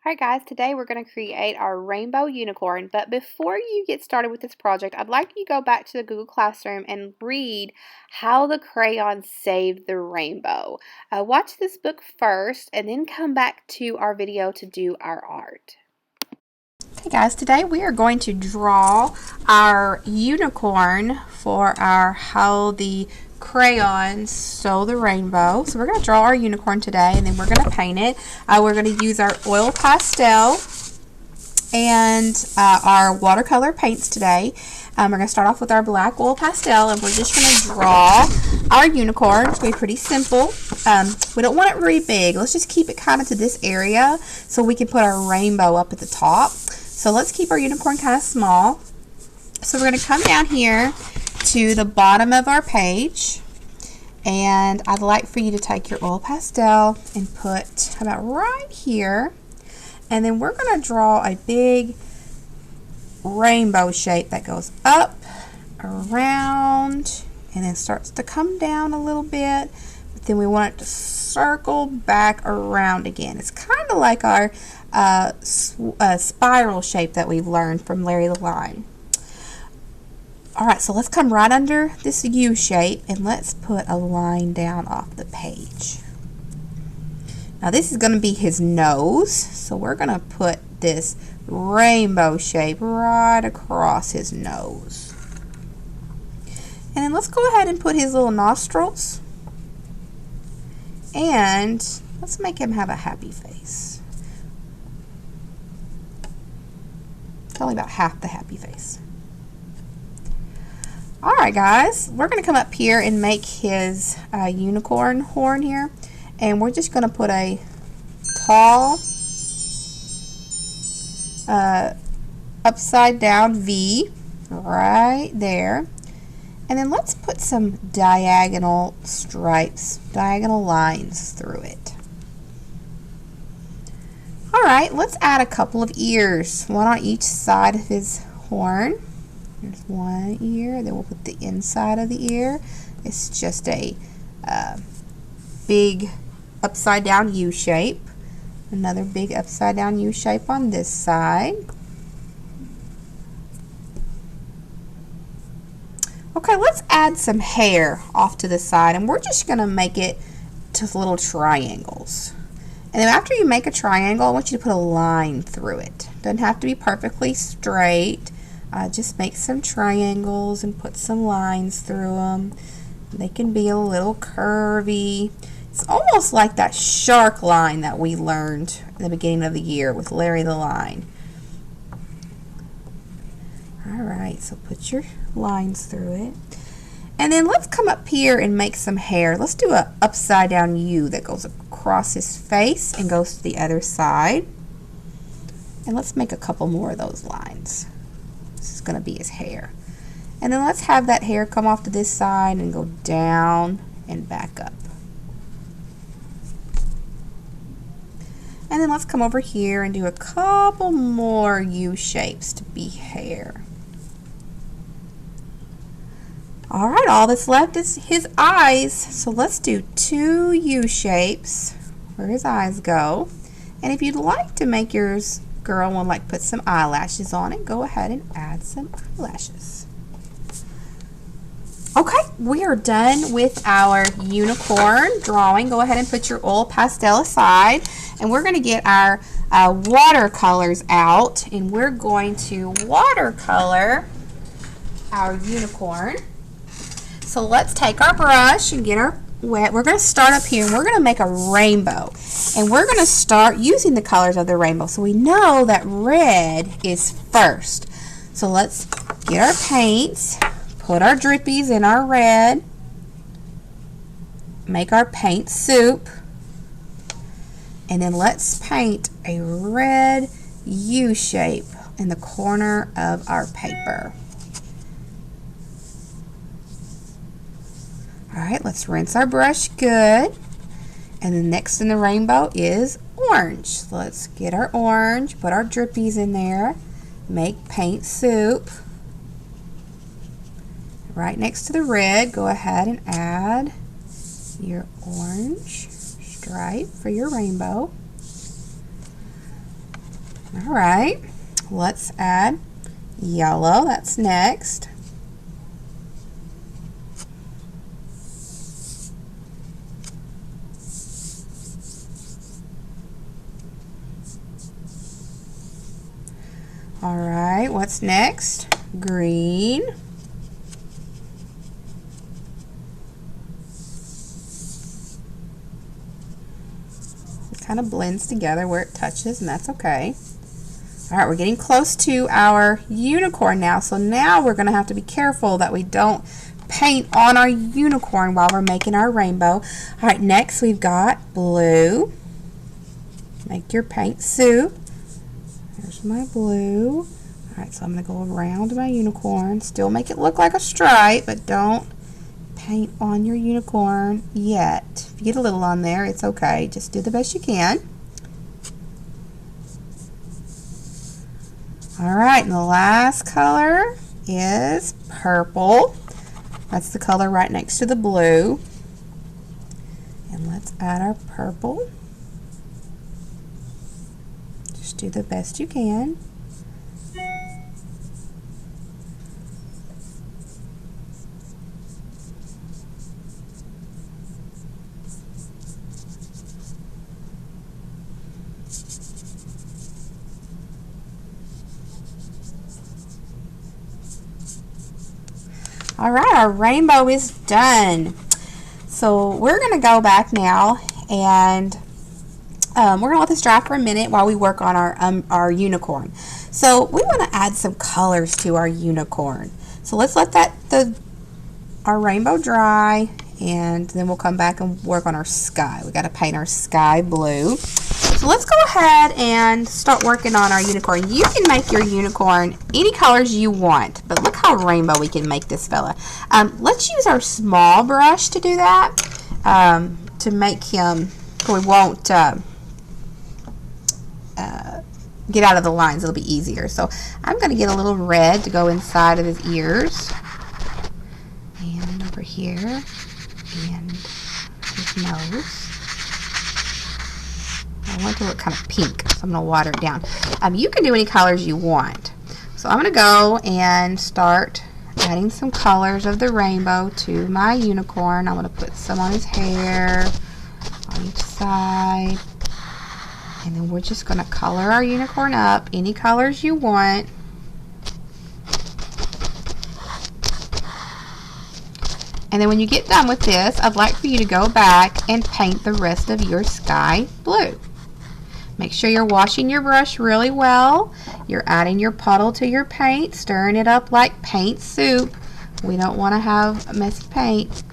Alright guys, today we're going to create our rainbow unicorn, but before you get started with this project, I'd like you to go back to the Google Classroom and read How the Crayon Saved the Rainbow. Watch this book first and then come back to our video to do our art. Okay guys, today we are going to draw our unicorn for our How the Crayons Sew the Rainbow. So we're going to draw our unicorn today and then we're going to paint it. We're going to use our oil pastel and our watercolor paints today. We're going to start off with our black oil pastel and we're just going to draw our unicorn. It's going to be pretty simple. We don't want it really big. Let's just keep it kind of to this area so we can put our rainbow up at the top. So let's keep our unicorn kind of small. So we're going to come down here to the bottom of our page, and I'd like for you to take your oil pastel and put about right here, and then we're going to draw a big rainbow shape that goes up, around, and then starts to come down a little bit, but then we want it to circle back around again. It's kind of like our spiral shape that we've learned from Larry the Lion. Alright, so let's come right under this U shape and let's put a line down off the page. Now this is going to be his nose, so we're going to put this rainbow shape right across his nose. And then let's go ahead and put his little nostrils, and let's make him have a happy face. It's only about half the happy face. Alright guys, we're going to come up here and make his unicorn horn here, and we're just going to put a tall upside down V right there, and then let's put some diagonal stripes, diagonal lines through it. Alright, let's add a couple of ears, one on each side of his horn. There's one ear, then we'll put the inside of the ear. It's just a big upside down U shape. Another big upside down U shape on this side. Okay, let's add some hair off to the side, and we're just going to make it to little triangles. And then after you make a triangle, I want you to put a line through it. Doesn't have to be perfectly straight. Just make some triangles and put some lines through them. They can be a little curvy. It's almost like that shark line that we learned at the beginning of the year with Larry the Lion. Alright, so put your lines through it. And then let's come up here and make some hair. Let's do an upside down U that goes across his face and goes to the other side. And let's make a couple more of those lines. This is going to be his hair. And then let's have that hair come off to this side and go down and back up. And then let's come over here and do a couple more U shapes to be hair. Alright, all that's left is his eyes. So let's do 2 U shapes where his eyes go. And if you'd like to make yours girl would like put some eyelashes on it, go ahead and add some eyelashes. Okay, we are done with our unicorn drawing. Go ahead and put your oil pastel aside, and we're going to get our watercolors out, and we're going to watercolor our unicorn. So let's take our brush and get our wet. We're going to start up here and we're going to make a rainbow, and we're going to start using the colors of the rainbow. So we know that red is first. So let's get our paints, put our drippies in our red, make our paint soup, and then let's paint a red U shape in the corner of our paper. Alright, let's rinse our brush good. And then next in the rainbow is orange. So let's get our orange, put our drippies in there, make paint soup. Right next to the red, go ahead and add your orange stripe for your rainbow. All right, let's add yellow. That's next. All right, what's next? Green. It kind of blends together where it touches, and that's okay. All right, we're getting close to our unicorn now, so now we're going to have to be careful that we don't paint on our unicorn while we're making our rainbow. All right, next we've got blue. Make your paint soup. There's my blue. All right, so I'm going to go around my unicorn. Still make it look like a stripe, but don't paint on your unicorn yet. If you get a little on there, it's okay. Just do the best you can. All right, and the last color is purple. That's the color right next to the blue. And let's add our purple. Just do the best you can. All right, our rainbow is done. So we're going to go back now and we're going to let this dry for a minute while we work on our unicorn. So we want to add some colors to our unicorn. So let's let our rainbow dry, and then we'll come back and work on our sky. We got to paint our sky blue. So let's go ahead and start working on our unicorn. You can make your unicorn any colors you want, but look how rainbow we can make this fella. Let's use our small brush to do that, to make him, we won't get out of the lines. It'll be easier. So I'm going to get a little red to go inside of his ears, and over here, and his nose. I want it to look kind of pink, so I'm going to water it down. You can do any colors you want. So I'm going to go and start adding some colors of the rainbow to my unicorn. I'm going to put some on his hair, on each side. And then we're just going to color our unicorn up any colors you want. And then when you get done with this, I'd like for you to go back and paint the rest of your sky blue. Make sure you're washing your brush really well. You're adding your puddle to your paint, stirring it up like paint soup. We don't want to have messy paint.